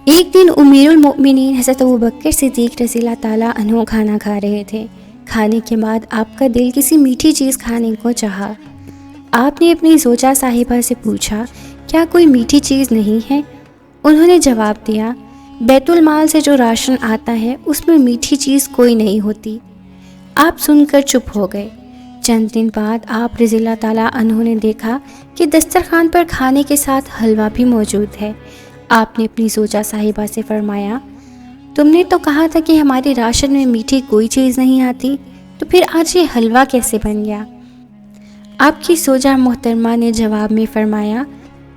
ایک دن امیر المؤمنین حضرت ابوبکر صدیق رضی اللہ تعالیٰ عنہ کھانا کھا رہے تھے۔ کھانے کے بعد آپ کا دل کسی میٹھی چیز کھانے کو چاہا۔ آپ نے اپنی زوجہ صاحبہ سے پوچھا، کیا کوئی میٹھی چیز نہیں ہے؟ انہوں نے جواب دیا، بیت المال سے جو راشن آتا ہے اس میں میٹھی چیز کوئی نہیں ہوتی۔ آپ سن کر چپ ہو گئے۔ چند دن بعد آپ رضی اللہ تعالیٰ عنہ نے دیکھا کہ دسترخوان پر کھانے کے ساتھ حلوہ بھی موجود ہے۔ آپ نے اپنی زوجہ صاحبہ سے فرمایا، تم نے تو کہا تھا کہ ہمارے راشن میں میٹھی کوئی چیز نہیں آتی، تو پھر آج یہ حلوہ کیسے بن گیا؟ آپ کی زوجہ محترمہ نے جواب میں فرمایا،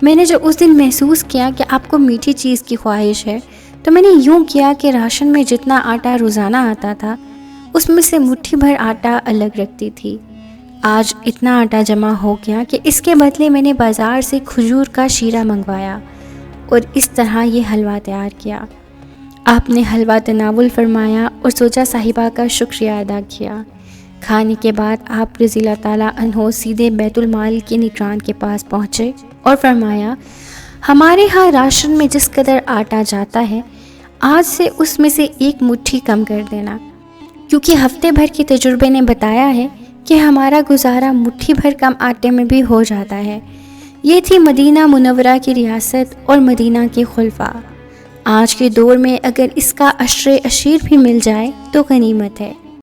میں نے جب اس دن محسوس کیا کہ آپ کو میٹھی چیز کی خواہش ہے تو میں نے یوں کیا کہ راشن میں جتنا آٹا روزانہ آتا تھا اس میں سے مٹھی بھر آٹا الگ رکھتی تھی۔ آج اتنا آٹا جمع ہو گیا کہ اس کے بدلے میں نے بازار سے کھجور کا شیرہ منگوایا اور اس طرح یہ حلوہ تیار کیا۔ آپ نے حلوہ تناول فرمایا اور زوجہ صاحبہ کا شکریہ ادا کیا۔ کھانے کے بعد آپ رضی اللہ تعالیٰ عنہ سیدھے بیت المال کے نگران کے پاس پہنچے اور فرمایا، ہمارے ہاں راشن میں جس قدر آٹا جاتا ہے آج سے اس میں سے ایک مٹھی کم کر دینا، کیونکہ ہفتے بھر کے تجربے نے بتایا ہے کہ ہمارا گزارا مٹھی بھر کم آٹے میں بھی ہو جاتا ہے۔ یہ تھی مدینہ منورہ کی ریاست اور مدینہ کے خلفاء۔ آج کے دور میں اگر اس کا عشر عشیر بھی مل جائے تو غنیمت ہے۔